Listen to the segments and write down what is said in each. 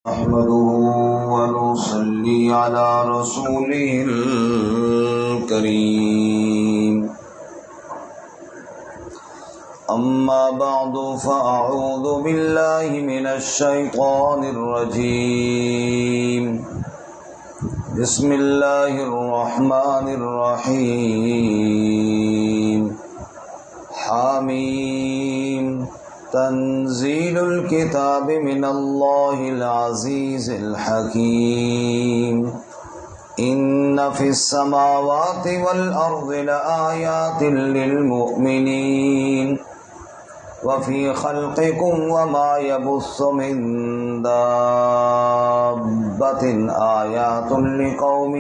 نحمده ونصلي على رسوله الكريم أما بعد فأعوذ بالله من الشيطان الرجيم بسم الله الرحمن الرحيم حاميم تنزيل الكتاب من الله العزيز الحكيم إن في السماوات والأرض لآيات للمؤمنين وفي خلقكم وما يبث من دابة آيات لقوم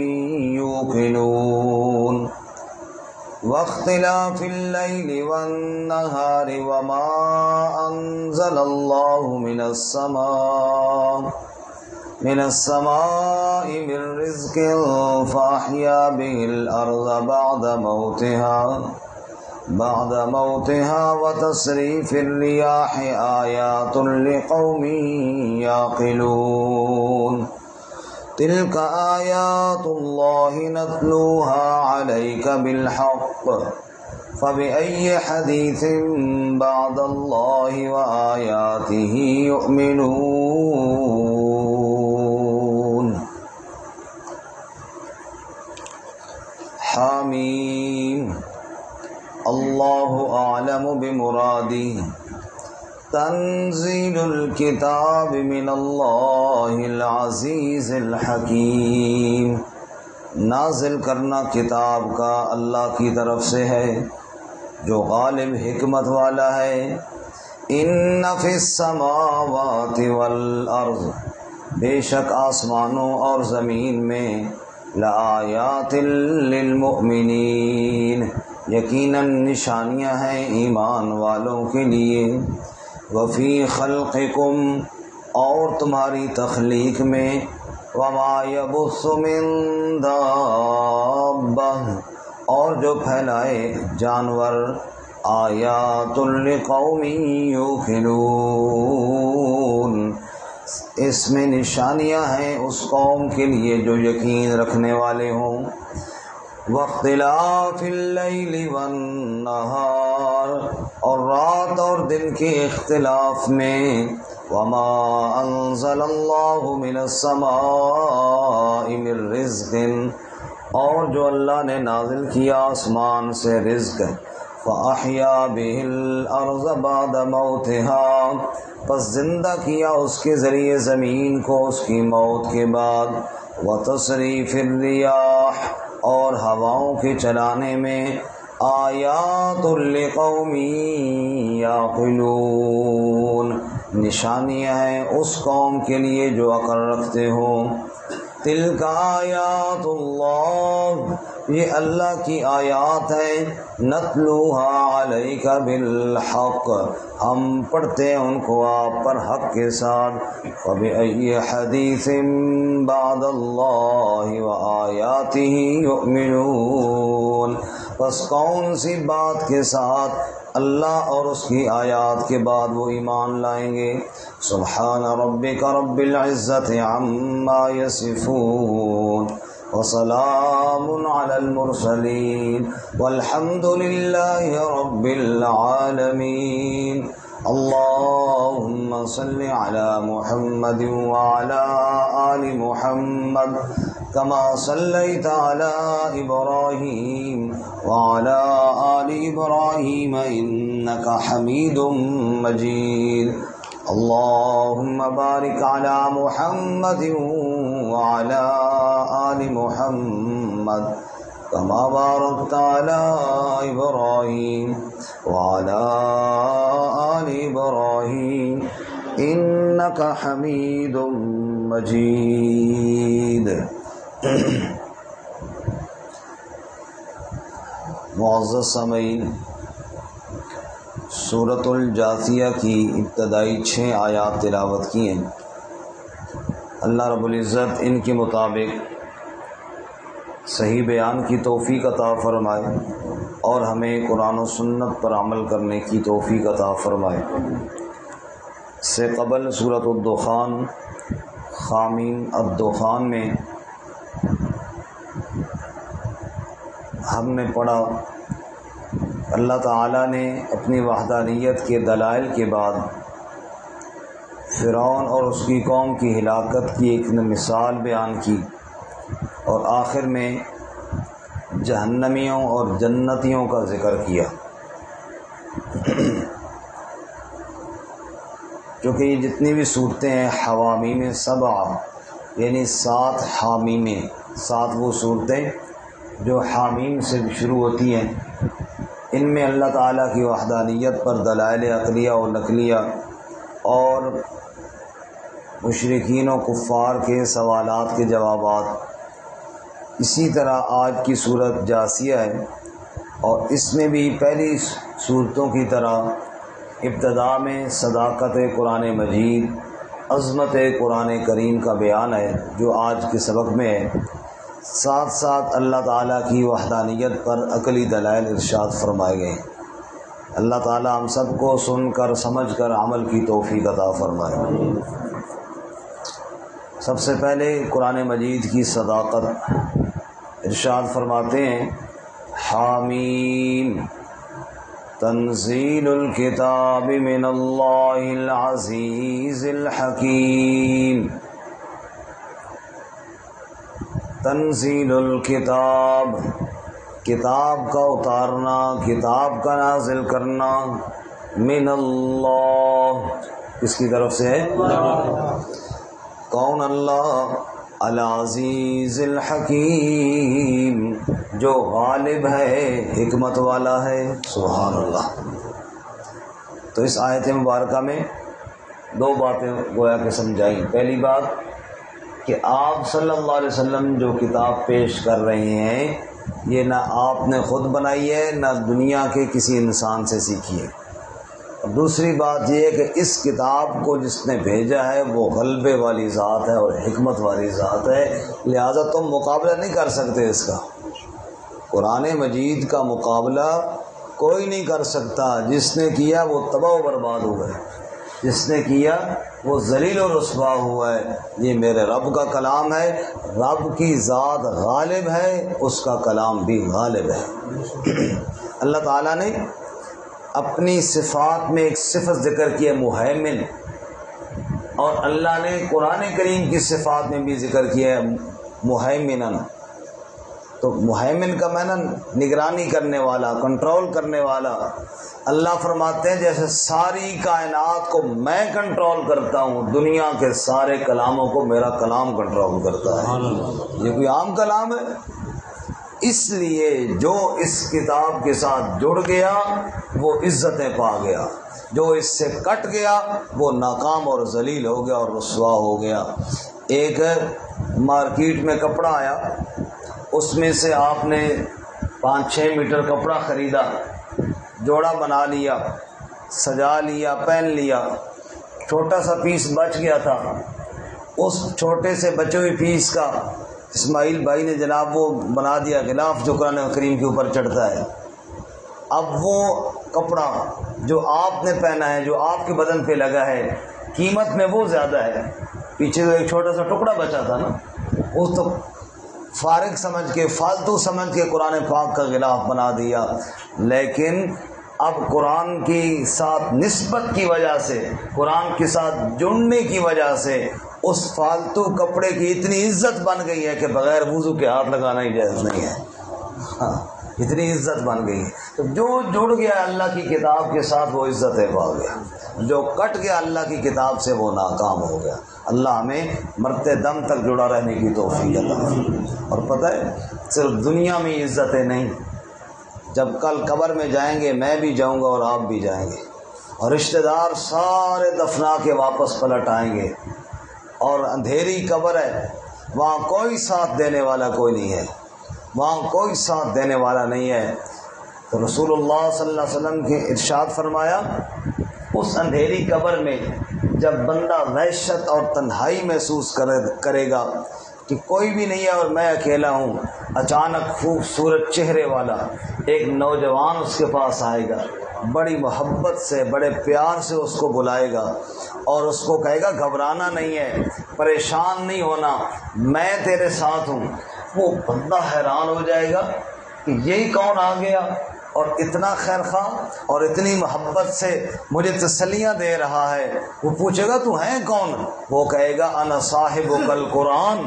يوقنون واختلاف الليل والنهار وما أنزل الله من السماء من رزق فأحيا به الأرض بعد موتها وتصريف الرياح آيات لقوم يعقلون تلك آيات الله نتلوها عليك بالحق فبأي حديث بعد الله وآياته يؤمنون حاميم الله أعلم بمراده تنزيل الكتاب من الله العزيز الحكيم نازل کرنا کتاب کا اللہ کی طرف سے ہے جو غالب حکمت والا ہے۔ ان فی السماوات والارض بے شک آسمانوں اور زمین میں لآیات للمؤمنین یقیناً نشانیاں ہیں ایمان والوں کے لیے۔ وفی خلقکم اور تمہاری تخلیق میں وما یبث من دابہ اور جو پھیلائے جانور آیات لقوم یوقنون اس میں نشانیاں ہیں اس قوم کے لیے جو یقین رکھنے والے ہوں۔ واختلاف اللیل والنہار اور رات اور دن کے اختلاف میں وما انزل اللہ من السماء من رزق اور جو اللہ نے نازل کیا آسمان سے رزق فاحیا به الارض بعد موتها پس زندہ کیا اس کے ذریعے زمین کو اس کی موت کے بعد۔ وتصریف الریاح اور ہواؤں کے چلانے میں آیات لقوم یعقلون نشانیاں ہیں اس قوم کے لیے جو عقل رکھتے ہوں۔ تلک آیات اللہ یہ اللہ کی آیات ہیں نتلوہا علیک بالحق ہم پڑھتے ہیں ان کو آپ پر حق کے ساتھ۔ فبأي حدیث بعد اللہ وآیاتہ یؤمنون پس کون سی بات کے ساتھ اللہ اور اس کی آیات کے بعد وہ ایمان لائیں گے۔ سبحان ربک رب العزت عما یصفون وسلام علی المرسلین والحمد للہ رب العالمین۔ اللهم صل على محمد وعلى آل محمد كما صليت على إبراهيم وعلى آل إبراهيم إنك حميد مجيد۔ اللهم بارك على محمد وعلى آل محمد كما باركت على إبراهيم وعلى آل إبراهيم إنك حميد مجيد۔ معزز سامعین، سورۃ الجاثیہ کی ابتدائی 6 آیات تلاوت کی ہیں۔ اللہ رب العزت ان کے مطابق صحیح بیان کی توفیق عطا فرمائے اور ہمیں قرآن و سنت پر عمل کرنے کی توفیق عطا فرمائے۔ سے قبل سورۃ الدخان حامیم الدخان میں ہم نے پڑھا اللہ تعالیٰ نے اپنی وحدانیت کے دلائل کے بعد فرعون اور اس کی قوم کی ہلاکت کی ایک مثال بیان کی، اور آخر میں جہنمیوں اور جنتیوں کا ذکر کیا۔ کیونکہ یہ جتنی بھی صورتیں ہیں حوامیم سبع، یعنی 7 حامیمیں، 7 وہ صورتیں جو حامیم سے شروع ہوتی ہیں، ان میں اللہ تعالیٰ کی وحدانیت پر دلائل عقلیہ و نقلیہ اور مشرکین و کفار کے سوالات کے جوابات۔ اسی طرح آج کی صورت جاسیہ ہے، اور اس میں بھی پہلی صورتوں کی طرح ابتداء میں صداقت قرآن مجید، عظمت قرآن کریم کا بیان ہے جو آج کے سبق میں ہے، ساتھ ساتھ اللہ تعالیٰ کی وحدانیت پر عقلی دلائل ارشاد فرمائے گئے۔ اللہ تعالیٰ ہم سب کو سن کر سمجھ کر عمل کی توفیق عطا فرمائے۔ سب سے پہلے قرآن مجید کی صداقت، ارشاد فرماتے ہیں حامیم تنزیل الکتاب من اللہ العزیز الحکیم۔ تنزیل الکتاب، کتاب کا اتارنا، کتاب کا نازل کرنا، من اللہ، کس کی طرف سے ہے؟ کون اللہ؟ العزیز الحکیم، جو غالب ہے، حکمت والا ہے، سبحان اللہ۔ تو اس آیت مبارکہ میں 2 باتیں گویا کہ سمجھائیں۔ پہلی بات کہ آپ صلی اللہ علیہ وسلم جو کتاب پیش کر رہے ہیں، یہ نہ آپ نے خود بنائی ہے، نہ دنیا کے کسی انسان سے سیکھی ہے۔ دوسری بات یہ ہے کہ اس کتاب کو جس نے بھیجا ہے وہ غلبے والی ذات ہے اور حکمت والی ذات ہے، لہذا تم مقابلہ نہیں کر سکتے اس کا۔ قرآن مجید کا مقابلہ کوئی نہیں کر سکتا، جس نے کیا وہ تباہ و برباد ہوا ہے، جس نے کیا وہ ذلیل و رسوا ہوا ہے۔ یہ میرے رب کا کلام ہے، رب کی ذات غالب ہے، اس کا کلام بھی غالب ہے۔ اللہ تعالیٰ نے اپنی صفات میں ایک صفت ذکر کی ہے مہیمن، اور اللہ نے قرآن کریم کی صفات میں بھی ذکر کیا ہے مہیمنن۔ تو مہیمن کا معنی نگرانی کرنے والا، کنٹرول کرنے والا۔ اللہ فرماتے ہیں جیسے ساری کائنات کو میں کنٹرول کرتا ہوں، دنیا کے سارے کلاموں کو میرا کلام کنٹرول کرتا ہے۔ یہ کوئی عام کلام ہے؟ اس لیے جو اس کتاب کے ساتھ جڑ گیا وہ عزتیں پا گیا، جو اس سے کٹ گیا وہ ناکام اور ذلیل ہو گیا اور رسوا ہو گیا۔ ایک مارکیٹ میں کپڑا آیا، اس میں سے آپ نے 5-6 میٹر کپڑا خریدا، جوڑا بنا لیا، سجا لیا، پہن لیا، چھوٹا سا پیس بچ گیا تھا، اس چھوٹے سے بچے ہوئے پیس کا اسماعیل بھائی نے جناب وہ بنا دیا غلاف جو قرآن کریم کے اوپر چڑھتا ہے۔ اب وہ کپڑا جو آپ نے پہنا ہے، جو آپ کے بدن پہ لگا ہے، قیمت میں وہ زیادہ ہے، پیچھے تو ایک چھوٹا سا ٹکڑا بچا تھا نا، اس تو فارغ سمجھ کے، فالتو سمجھ کے قرآن پاک کا غلاف بنا دیا۔ لیکن اب قرآن کی ساتھ نسبت کی وجہ سے، قرآن کے ساتھ جڑنے کی وجہ سے اس فالتو کپڑے کی اتنی عزت بن گئی ہے کہ بغیر وضو کے ہاتھ لگانا ہی جائز نہیں ہے۔ ہاں، اتنی عزت بن گئی ہے۔ تو جو جڑ گیا اللہ کی کتاب کے ساتھ وہ عزت پا گیا، جو کٹ گیا اللہ کی کتاب سے وہ ناکام ہو گیا۔ اللہ ہمیں مرتے دم تک جڑا رہنے کی توفیق عطا فرمائے۔ اور پتہ ہے صرف دنیا میں عزتیں نہیں، جب کل قبر میں جائیں گے، میں بھی جاؤں گا اور آپ بھی جائیں گے، اور رشتہ دار سارے دفنا کے واپس پلٹ آئیں گے، اور اندھیری قبر ہے، وہاں کوئی ساتھ دینے والا کوئی نہیں ہے، وہاں کوئی ساتھ دینے والا نہیں ہے۔ تو رسول اللہ صلی اللہ علیہ وسلم کے ارشاد فرمایا، اس اندھیری قبر میں جب بندہ وحشت اور تنہائی محسوس کرے گا کہ کوئی بھی نہیں ہے اور میں اکیلا ہوں، اچانک خوبصورت چہرے والا ایک نوجوان اس کے پاس آئے گا، بڑی محبت سے بڑے پیار سے اس کو بلائے گا اور اس کو کہے گا گھبرانا نہیں ہے، پریشان نہیں ہونا، میں تیرے ساتھ ہوں۔ وہ بندہ حیران ہو جائے گا کہ یہی کون آ گیا اور اتنا خیر خواہ اور اتنی محبت سے مجھے تسلیاں دے رہا ہے۔ وہ پوچھے گا تو ہے کون؟ وہ کہے گا انا صاحبک القرآن،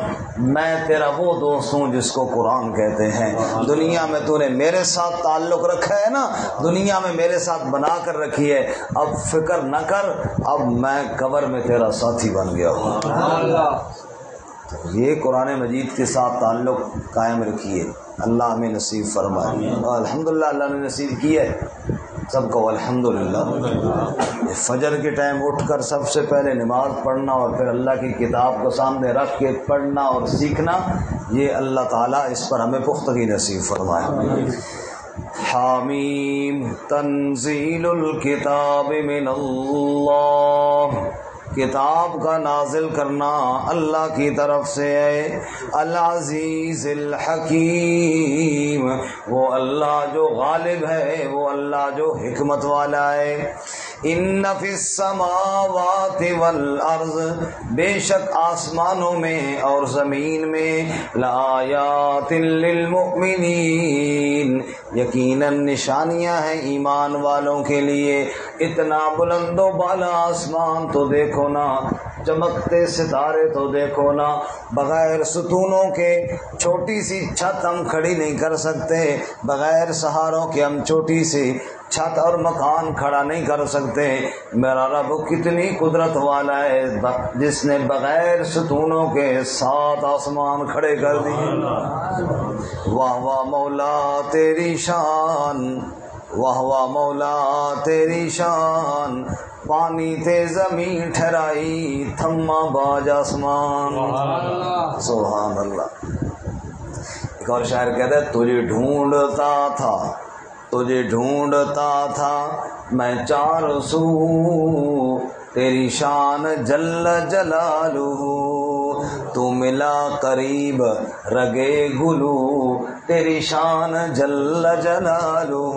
میں تیرا وہ دوست ہوں جس کو قرآن کہتے ہیں۔ دنیا میں تو نے میرے ساتھ تعلق رکھا ہے نا، دنیا میں میرے ساتھ بنا کر رکھی ہے، اب فکر نہ کر، اب میں قبر میں تیرا ساتھی بن گیا ہوں۔ یہ قرآن مجید کے ساتھ تعلق قائم رکھیے، اللہ ہمیں نصیب فرمائے۔ اور الحمدللہ اللہ نے نصیب کی ہے سب کو، الحمدللہ۔ فجر کے ٹائم اٹھ کر سب سے پہلے نماز پڑھنا اور پھر اللہ کی کتاب کو سامنے رکھ کے پڑھنا اور سیکھنا، یہ اللہ تعالیٰ اس پر ہمیں پختگی نصیب فرمائے۔ حامیم تنزیل الکتاب من اللہ، کتاب کا نازل کرنا اللہ کی طرف سے ہے، العزیز الحکیم، وہ اللہ جو غالب ہے، وہ اللہ جو حکمت والا ہے۔ ان فی السماوات والارض، بے شک آسمانوں میں اور زمین میں، لآیات للمؤمنین، یقیناً نشانیاں ہیں ایمان والوں کے لیے۔ اتنا بلند و بالا آسمان تو دیکھو نا، چمکتے ستارے تو دیکھو نا، بغیر ستونوں کے چھوٹی سی چھت ہم کھڑی نہیں کر سکتے، بغیر سہاروں کے ہم چھوٹی سی چھت اور مکان کھڑا نہیں کر سکتے۔ میرا رب کتنی قدرت والا ہے جس نے بغیر ستونوں کے 7 آسمان کھڑے کر دیے۔ واہ واہ مولا تیری شان، واہ واہ مولا تیری شان، پانی تے زمین ٹھہرائی، تھما باج آسمان۔ سبحان اللہ۔ ایک اور شاعر کہتا ہے، تجھے ڈھونڈتا تھا، تجھے ڈھونڈتا تھا میں چار سو، تیری شان جل جلالہ، تو ملا قریب رگے گلو، تیری شان جل جلالہ۔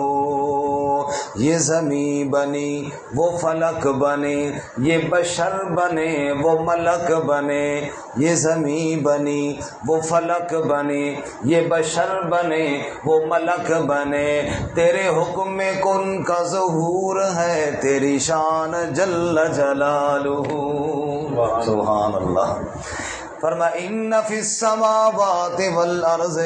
یہ زمین بنی وہ فلک بنے، یہ بشر بنے وہ ملک بنے، یہ زمین بنی وہ فلک بنے، یہ بشر بنے وہ ملک بنے، تیرے حکم میں کن کا ظہور ہے، تیری شان جل جلالہ۔ سبحان اللہ۔ فرما ان فی السماوات والارض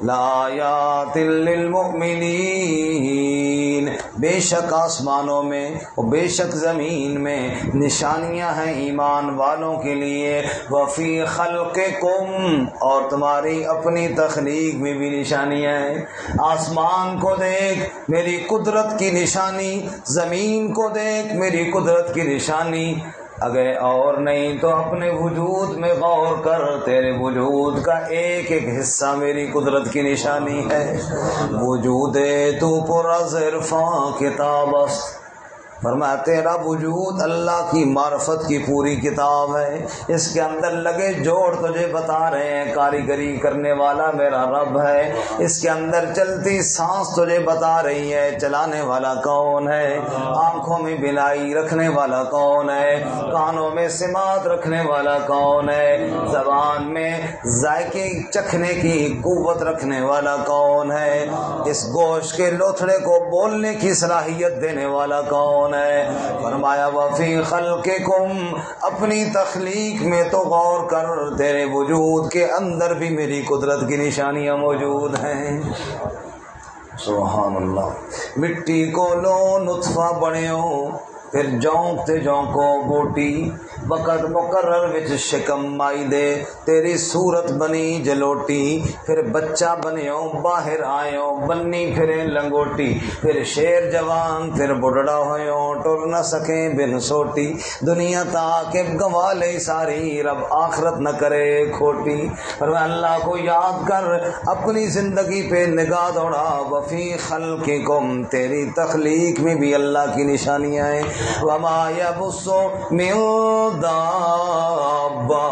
لآیات للمؤمنین، بے شک آسمانوں میں اور بے شک زمین میں نشانیاں ہیں ایمان والوں کے لیے، وفی خلقکم، اور تمہاری اپنی تخلیق میں بھی نشانیاں ہیں۔ آسمان کو دیکھ میری قدرت کی نشانی، زمین کو دیکھ میری قدرت کی نشانی، اگر اور نہیں تو اپنے وجود میں غور کر، تیرے وجود کا ایک ایک حصہ میری قدرت کی نشانی ہے۔ وجود تو پر از عرفاں کتاب است، فرمایا تیرا وجود اللہ کی معرفت کی پوری کتاب ہے، اس کے اندر لگے جوڑ تجھے بتا رہے ہیں کاریگری کرنے والا میرا رب ہے، اس کے اندر چلتی سانس تجھے بتا رہی ہے چلانے والا کون ہے، آنکھوں میں بینائی رکھنے والا کون ہے، کانوں میں سماعت رکھنے والا کون ہے، زبان میں ذائقے چکھنے کی قوت رکھنے والا کون ہے، اس گوشت کے لوتھڑے کو بولنے کی صلاحیت دینے والا کون ہے۔ فرمایا وفی خلقکم، اپنی تخلیق میں تو غور کر، تیرے وجود کے اندر بھی میری قدرت کی نشانیاں موجود ہیں۔ سبحان اللہ۔ مٹی کو لو نطفہ بنیو، پھر جونکتے جونکو بوٹی، وقت مقرر وچ شکم مائی دے، تیری صورت بنی جلوٹی، پھر بچہ بنیو باہر آئیو، بنی پھرے لنگوٹی، پھر شیر جوان پھر بڑھڑا ہوئیو، ٹر نہ سکیں بن سوٹی، دنیا تاکہ گنوا لے ساری، رب آخرت نہ کرے کھوٹی۔ پر اللہ کو یاد کر، اپنی زندگی پہ نگاہ دوڑا، وفی خلقکم، تیری تخلیق میں بھی اللہ کی نشانیاں ہیں۔ وما یبث من دابہ،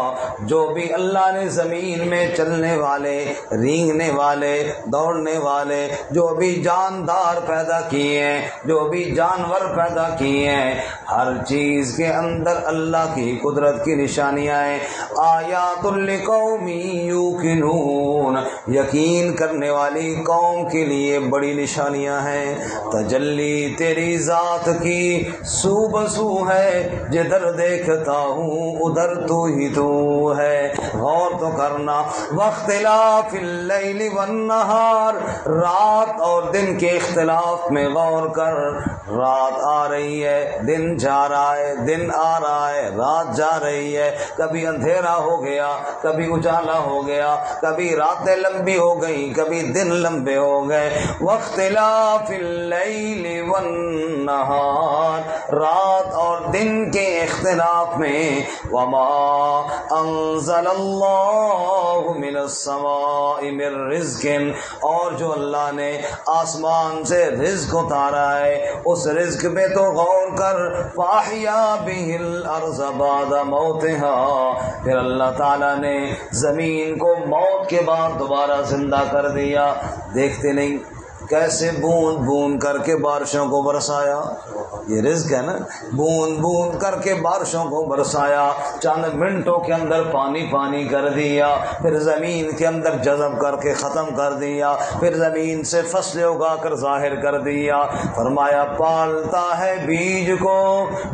جو بھی اللہ نے زمین میں چلنے والے، رینگنے والے، دوڑنے والے، جو بھی جاندار پیدا کیے ہیں، جو بھی جانور پیدا کیے ہیں، ہر چیز کے اندر اللہ کی قدرت کی نشانیاں ہیں۔ آیات لقوم یوقنون، یقین کرنے والی قوم کے لیے بڑی نشانیاں ہیں۔ تجلی تیری ذات کی سو بسو ہے، جدھر دیکھتا ہوں ادھر تو ہی تو ہے۔ غور تو کرنا۔ واختلاف اللیل والنہار، رات اور دن کے اختلاف میں غور کر۔ رات آ رہی ہے، دن جا رہا ہے، دن آ رہا ہے، رات جا رہی ہے، کبھی اندھیرا ہو گیا، کبھی اجالا ہو گیا، کبھی راتیں لمبی ہو گئی، کبھی دن لمبے ہو گئے۔ واختلاف اللیل والنہار، رات اور دن کے اختلاف میں۔ وما انزل اللہ من السماء من رزق، اور جو اللہ نے آسمان سے رزق اتارا ہے، اس رزق پہ تو غور کر۔ فاحیا بہ الارض بعد موتہا، پھر اللہ تعالیٰ نے زمین کو موت کے بعد دوبارہ زندہ کر دیا۔ دیکھتے نہیں کیسے بوند بوند کر کے بارشوں کو برسایا، یہ رزق ہے نا، بوند بوند کر کے بارشوں کو برسایا، چند منٹوں کے اندر پانی پانی کر دیا، پھر زمین کے اندر جذب کر کے ختم کر دیا، پھر زمین سے فصلیں اگا کر ظاہر کر دیا۔ فرمایا پالتا ہے بیج کو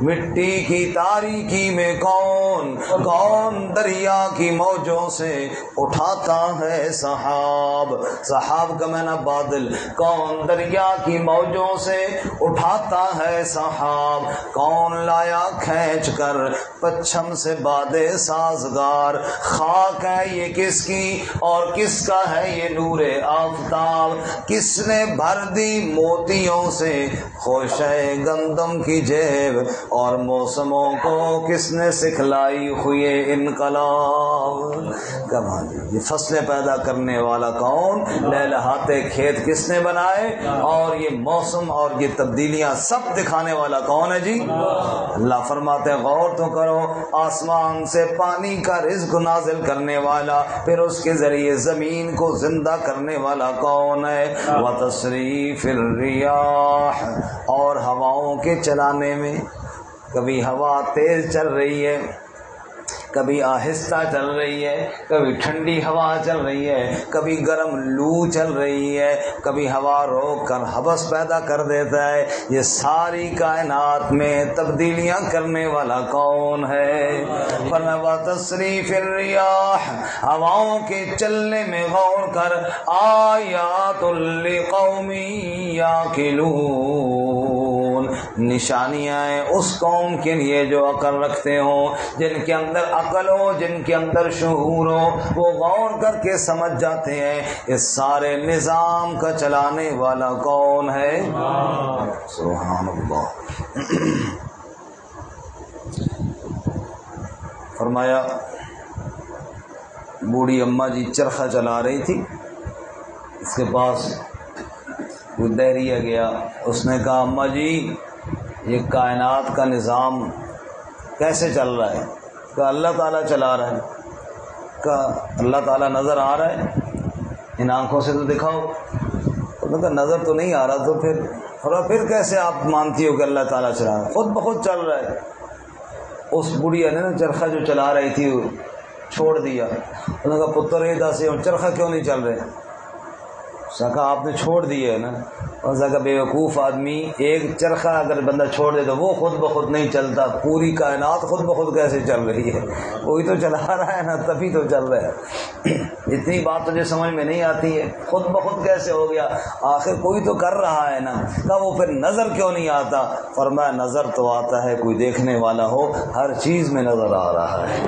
مٹی کی تاریکی میں کون، کون دریا کی موجوں سے اٹھاتا ہے سحاب، سحاب کا معنی بادل، کون دریا کی موجوں سے اٹھاتا ہے سحاب، کون لایا کھینچ کر پچھم سے بادے سازگار، خاک ہے یہ کس کی اور کس کا ہے یہ نور آفتاب، کس نے بھر دی موتیوں سے خوشے گندم کی جیب، اور موسموں کو کس نے سکھلائی ہوئے انقلاب۔ کمال، یہ فصلیں پیدا کرنے والا کون، لہلہاتے کھیت کس نے بنائے، اور یہ موسم اور یہ تبدیلیاں سب دکھانے والا کون ہے جی؟ اللہ فرماتے ہیں غور تو کرو، آسمان سے پانی کا رزق نازل کرنے والا، پھر اس کے ذریعے زمین کو زندہ کرنے والا کون ہے؟ وتصریف الریاح، اور ہواؤں کے چلانے میں، کبھی ہوا تیز چل رہی ہے، کبھی آہستہ چل رہی ہے، کبھی ٹھنڈی ہوا چل رہی ہے، کبھی گرم لو چل رہی ہے، کبھی ہوا روک کر حبس پیدا کر دیتا ہے۔ یہ ساری کائنات میں تبدیلیاں کرنے والا کون ہے؟ فرمایا تصریف الریاح، ہواؤں کے چلنے میں غور کر۔ آیات لقوم یعقلون، نشانیاں ہیں اس قوم کے لیے جو عقل رکھتے ہوں، جن کے اندر عقل ہو، جن کے اندر شعور ہو، وہ غور کر کے سمجھ جاتے ہیں اس سارے نظام کا چلانے والا کون ہے؟ سبحان اللہ۔ فرمایا بوڑھی اماں جی چرخہ چلا رہی تھی، اس کے پاس کوئی دہریہ گیا، اس نے کہا اماں جی یہ کائنات کا نظام کیسے چل رہا ہے؟ کہا اللہ تعالیٰ چلا رہا ہے۔ کہا اللہ تعالیٰ نظر آ رہا ہے؟ ان آنکھوں سے تو دکھاؤ۔ انہوں نے کہا نظر تو نہیں آ رہا، تو پھر کیسے آپ مانتی ہو کہ اللہ تعالیٰ چلا رہا ہے؟ خود بخود چل رہا ہے۔ اس بڑھیا نے نا چرخہ جو چلا رہی تھی چھوڑ دیا۔ انہوں نے کہا پتر یہ دس چرخہ کیوں نہیں چل رہے؟ کہا آپ نے چھوڑ دیا ہے نا۔ اور کہا بے وقوف آدمی، ایک چرخہ اگر بندہ چھوڑ دے تو وہ خود بخود نہیں چلتا، پوری کائنات خود بخود کیسے چل رہی ہے؟ کوئی تو چلا رہا ہے نا، تبھی تو چل رہا ہے۔ اتنی بات تجھے سمجھ میں نہیں آتی ہے، خود بخود کیسے ہو گیا؟ آخر کوئی تو کر رہا ہے نا۔ کہا وہ پھر نظر کیوں نہیں آتا؟ فرمایا نظر تو آتا ہے، کوئی دیکھنے والا ہو، ہر چیز میں نظر آ رہا ہے۔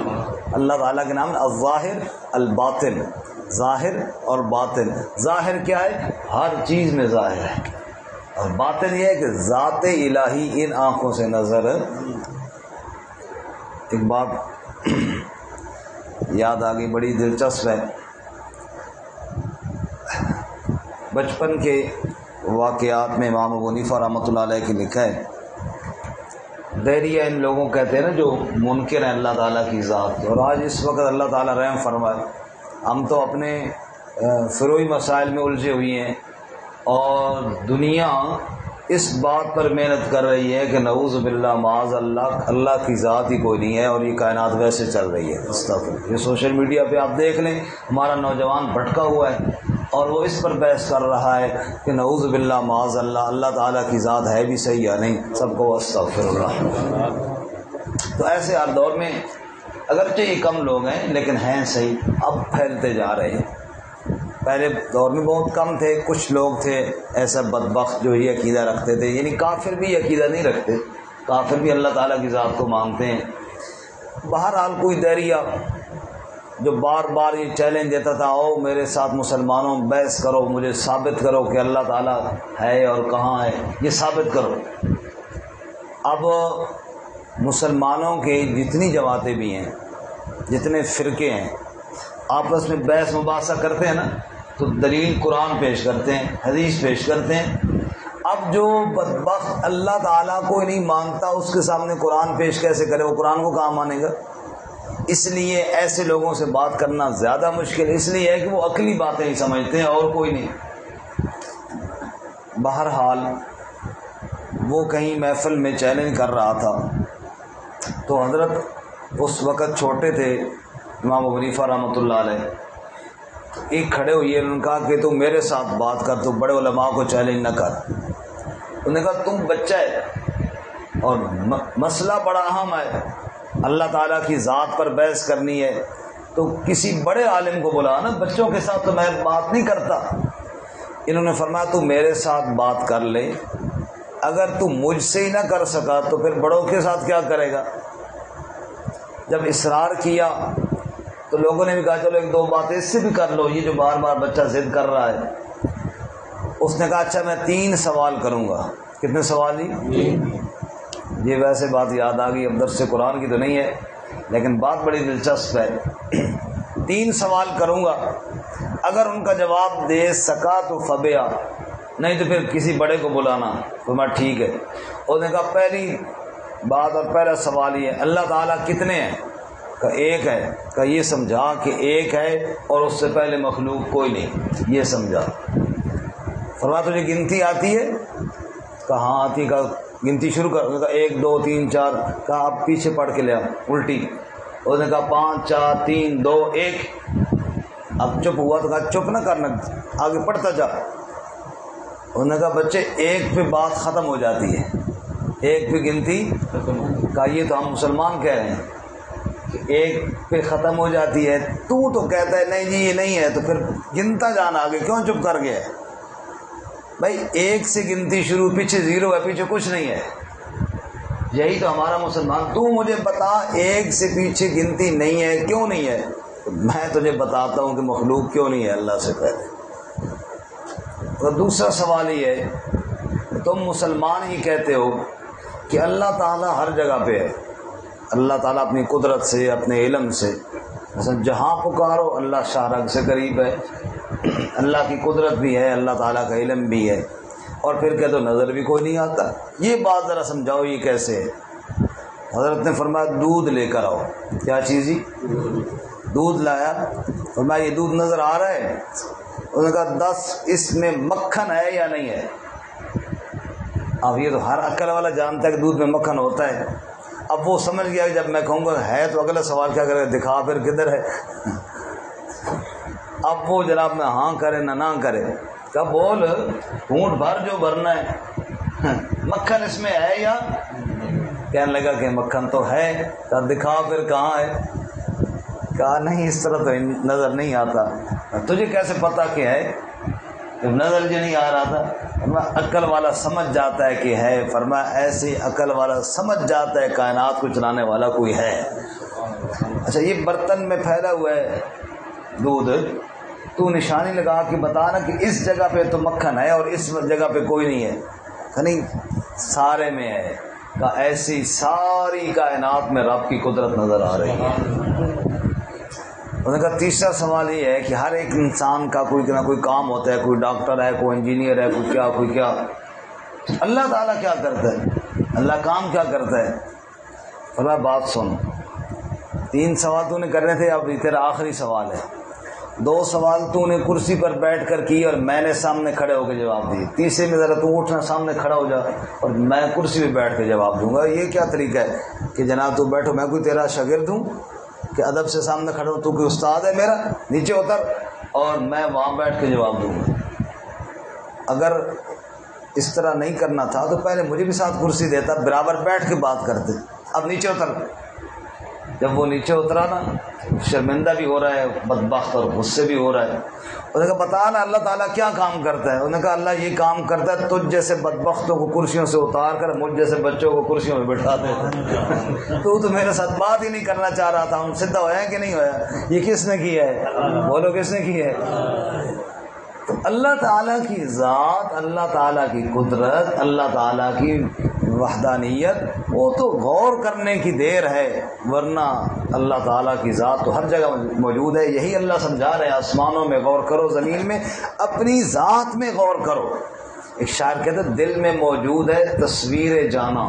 اللہ تعالیٰ کے نام الظاہر الباطن، ظاہر اور باطن۔ ظاہر کیا ہے؟ ہر چیز میں ظاہر ہے، اور باطن یہ ہے کہ ذات الہی ان آنکھوں سے نظر۔ ایک بات یاد آ گئی، بڑی دلچسپ ہے۔ بچپن کے واقعات میں امام ابو حنیفہ رحمۃ اللہ علیہ کی لکھا ہے دیریہ ان لوگوں کہتے ہیں نا جو منکر ہیں اللہ تعالیٰ کی ذات کے. اور آج اس وقت اللہ تعالیٰ رحم فرمائے، ہم تو اپنے فروعی مسائل میں الجھے ہوئی ہیں، اور دنیا اس بات پر محنت کر رہی ہے کہ نعوذ باللہ معاذ اللہ کی ذات ہی کوئی نہیں ہے، اور یہ کائنات ویسے چل رہی ہے. استغفر. یہ سوشل میڈیا پہ آپ دیکھ لیں، ہمارا نوجوان بھٹکا ہوا ہے اور وہ اس پر بحث کر رہا ہے کہ نعوذ باللہ معاذ اللہ تعالیٰ کی ذات ہے بھی صحیح یا نہیں. سب کو استغفر اللہ. تو ایسے ہر دور میں اگرچہ یہ کم لوگ ہیں لیکن ہیں صحیح، اب پھیلتے جا رہے ہیں. پہلے دور میں بہت کم تھے، کچھ لوگ تھے ایسا بدبخت جو یہ عقیدہ رکھتے تھے. یعنی کافر بھی عقیدہ نہیں رکھتے، کافر بھی اللہ تعالیٰ کی ذات کو مانتے ہیں. بہرحال کوئی دیریہ جو بار بار یہ چیلنج دیتا تھا، او میرے ساتھ مسلمانوں بحث کرو، مجھے ثابت کرو کہ اللہ تعالیٰ ہے اور کہاں ہے، یہ ثابت کرو. اب مسلمانوں کے جتنی جماعتیں بھی ہیں، جتنے فرقے ہیں، آپس میں بحث مباحثہ کرتے ہیں نا، تو دلیل قرآن پیش کرتے ہیں، حدیث پیش کرتے ہیں. اب جو بدبخت اللہ تعالیٰ کو نہیں مانتا اس کے سامنے قرآن پیش کیسے کرے؟ وہ قرآن کو کہاں مانے گا؟ اس لیے ایسے لوگوں سے بات کرنا زیادہ مشکل ہے، اس لیے ہے کہ وہ عقلی باتیں ہی سمجھتے ہیں اور کوئی نہیں. بہرحال وہ کہیں محفل میں چیلنج کر رہا تھا، تو حضرت اس وقت چھوٹے تھے، امام ابو حنیفہ رحمۃ اللہ علیہ، ایک کھڑے ہوئے، انہوں نے کہا کہ تو میرے ساتھ بات کر، تو بڑے علماء کو چیلنج نہ کر. انہوں نے کہا تم بچہ ہے اور مسئلہ بڑا اہم ہے، اللہ تعالیٰ کی ذات پر بحث کرنی ہے، تو کسی بڑے عالم کو بلا نا، بچوں کے ساتھ تو میں بات نہیں کرتا. انہوں نے فرمایا تو میرے ساتھ بات کر لے، اگر تو مجھ سے ہی نہ کر سکا تو پھر بڑوں کے ساتھ کیا کرے گا؟ جب اصرار کیا تو لوگوں نے بھی کہا چلو ایک دو باتیں اس سے بھی کر لو، یہ جو بار بار بچہ ضد کر رہا ہے. اس نے کہا اچھا میں 3 سوال کروں گا. کتنے سوال ہی؟ یہ ویسے بات یاد آ گئی، اب درس قرآن کی تو نہیں ہے لیکن بات بڑی دلچسپ ہے. 3 سوال کروں گا، اگر ان کا جواب دے سکا تو فبیا، نہیں تو پھر کسی بڑے کو بلانا. تو میں ٹھیک ہے. اس نے کہا پہلی بات اور پہلا سوال یہ ہے اللہ تعالیٰ کتنے ہیں؟ کہ ایک ہے. کہ یہ سمجھا کہ ایک ہے اور اس سے پہلے مخلوق کوئی نہیں، یہ سمجھا. فرمایا تجھے گنتی آتی ہے؟ کہ ہاں آتی. کا گنتی شروع کر. کہا 1 2 3 4. کہا آپ پیچھے پڑھ کے لیا الٹی. اس نے کہا 5 4 3 2 1. اب چپ ہوا تو کہا چپ نہ کرنا، آگے پڑھتا جا. انہوں نے کہا بچے ایک پہ بات ختم ہو جاتی ہے، ایک پہ گنتی. کہا یہ تو ہم مسلمان کہہ رہے ہیں کہ ایک پہ ختم ہو جاتی ہے، تو کہتا ہے نہیں جی یہ نہیں ہے، تو پھر گنتا جانا آگے کیوں چپ کر گیا؟ بھائی 1 سے گنتی شروع، پیچھے 0 ہے، پیچھے کچھ نہیں ہے. یہی تو ہمارا مسلمان. تو مجھے بتا 1 سے پیچھے گنتی نہیں ہے، کیوں نہیں ہے؟ میں تجھے بتاتا ہوں کہ مخلوق کیوں نہیں ہے اللہ سے پہلے. اور دوسرا سوال یہ ہے تم مسلمان ہی کہتے ہو کہ اللہ تعالیٰ ہر جگہ پہ ہے، اللہ تعالیٰ اپنی قدرت سے، اپنے علم سے، مثلا جہاں پکارو اللہ شارق سے قریب ہے، اللہ کی قدرت بھی ہے، اللہ تعالیٰ کا علم بھی ہے، اور پھر کہ تو نظر بھی کوئی نہیں آتا. یہ بات ذرا سمجھاؤ یہ کیسے ہے؟ حضرت نے فرمایا دودھ لے کر آؤ. کیا چیز ہی؟ دودھ لایا. فرمایا یہ دودھ نظر آ رہا ہے؟ انہوں نے کہا 10 اس میں مکھن ہے یا نہیں ہے؟ اب یہ تو ہر عقل والا جانتا ہے کہ دودھ میں مکھن ہوتا ہے. اب وہ سمجھ گیا کہ جب میں کہوں گا ہے تو اگلا سوال کیا کرے؟ دکھا پھر کدھر ہے. اب وہ جناب میں ہاں کرے نہ کرے. کہا بول گھونٹ بھر جو بھرنا ہے، مکھن اس میں ہے یا؟ کہنے لگا کہ مکھن تو ہے. کہا دکھا پھر کہاں ہے؟ کہا نہیں اس طرح تو نظر نہیں آتا. تجھے کیسے پتا کہ ہے؟ نظر جو نہیں آ رہا تھا. فرمایا عقل والا سمجھ جاتا ہے کہ ہے. فرمایا ایسے عقل والا سمجھ جاتا ہے کائنات کو چلانے والا کوئی ہے. اچھا یہ برتن میں پھیلا ہوا ہے دودھ، تو نشانی لگا کے بتانا کہ اس جگہ پہ تو مکھن ہے اور اس جگہ پہ کوئی نہیں ہے. کہ نہیں سارے میں ہے. کہ ایسی ساری کائنات میں رب کی قدرت نظر آ رہی ہے. انہوں نے کہا تیسرا سوال یہ ہے کہ ہر ایک انسان کا کوئی نہ کوئی کام ہوتا ہے، کوئی ڈاکٹر ہے، کوئی انجینئر ہے، کوئی کیا. اللہ تعالیٰ کیا کرتا ہے؟ اللہ کام کیا کرتا ہے؟ فرمایا بات سن، 3 سوال تو نے کرنے تھے، اب تیرا آخری سوال ہے۔ 2 سوال تو نے کرسی پر بیٹھ کر کی اور میں نے سامنے کھڑے ہو کے جواب دیے، تیسرے میں ذرا تو اٹھنا، سامنے کھڑا ہو جا اور میں کرسی پہ بیٹھ کے جواب دوں گا۔ یہ کیا طریقہ ہے کہ جناب تو بیٹھو، میں کوئی تیرا شاگرد ہوں کہ ادب سے سامنے کھڑا ہوں؟ تو کوئی استاد ہے میرا؟ نیچے اتر اور میں وہاں بیٹھ کے جواب دوں گا۔ اگر اس طرح نہیں کرنا تھا تو پہلے مجھے بھی ساتھ کرسی دیتا، برابر بیٹھ کے بات کرتے۔ اب نیچے اتر۔ جب وہ نیچے اترا نا، شرمندہ بھی ہو رہا ہے بدبخت اور غصے بھی ہو رہا ہے۔ انہوں نے کہا بتا نا اللہ تعالیٰ کیا کام کرتا ہے؟ انہوں نے کہا اللہ یہ کام کرتا ہے، تجھ جیسے بدبختوں کو کرسیوں سے اتار کر مجھ جیسے بچوں کو کرسیوں میں بٹھا دے۔ تو میرے ساتھ بات ہی نہیں کرنا چاہ رہا تھا۔ ہم سدھا ہوا ہے کہ نہیں ہوا؟ یہ کس نے کیا ہے؟ بولو کس نے کی ہے؟ تو اللہ تعالیٰ کی ذات، اللہ تعالیٰ کی قدرت، اللہ تعالیٰ کی وحدانیت، وہ تو غور کرنے کی دیر ہے، ورنہ اللہ تعالیٰ کی ذات تو ہر جگہ موجود ہے۔ یہی اللہ سمجھا رہے ہیں، آسمانوں میں غور کرو، زمین میں، اپنی ذات میں غور کرو۔ ایک شاعر کہتے ہیں دل میں موجود ہے تصویر جانا،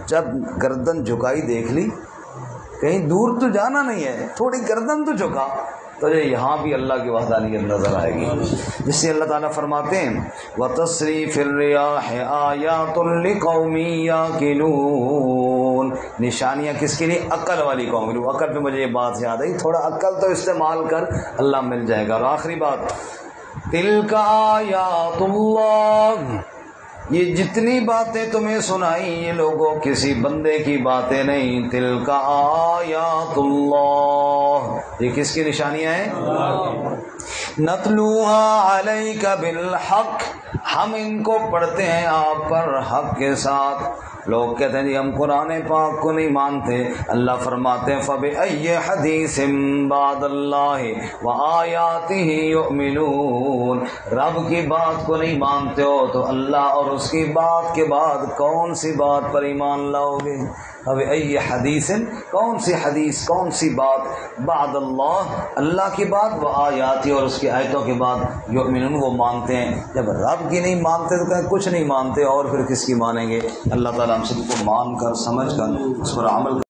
جب گردن جھکائی دیکھ لی، کہیں دور تو جانا نہیں ہے، تھوڑی گردن تو جھکا تو یہاں بھی اللہ کی وحدانیت نظر آئے گی۔ جس سے اللہ تعالیٰ فرماتے ہیں وَتَصْرِيفِ الرِّيَاحِ آيَاتٌ لِقَوْمٍ يَعْقِلُونَ، نشانیاں کس کے لیے؟ عقل والی قوم کے لیے۔ عقل پہ مجھے یہ بات یاد آئی، تھوڑا عقل تو استعمال کر، اللہ مل جائے گا۔ اور آخری بات، تِلْكَ آیاتُ اللَّهِ، یہ جتنی باتیں تمہیں سنائی یہ لوگوں کسی بندے کی باتیں نہیں، تلک آیات اللہ، یہ کس کی نشانیاں ہیں؟ نتلوها علیک بالحق، ہم ان کو پڑھتے ہیں آپ پر حق کے ساتھ۔ لوگ کہتے ہیں جی ہم قرآن پاک کو نہیں مانتے، اللہ فرماتے ہیں فَبِأَيِّ حَدِيثٍ بَعْدَ اللَّهِ وَآيَاتِهِ يُؤْمِنُونَ، رب کی بات کو نہیں مانتے ہو تو اللہ اور اس کی بات کے بعد کون سی بات پر ایمان لاؤ گے؟ فَبِأَيِّ حَدِيثٍ، کون سی حدیث، کون سی بات، بعد اللہ، اللہ کی بات، وآیاتی، اور اس کی آیتوں کے بعد، یؤمنون، وہ مانتے ہیں۔ جب رب کی نہیں مانتے تو کہیں کچھ نہیں مانتے، اور پھر کس کی مانیں گے؟ اللہ تعالیٰ ہم سب کو مان کر، سمجھ کر اس پر عمل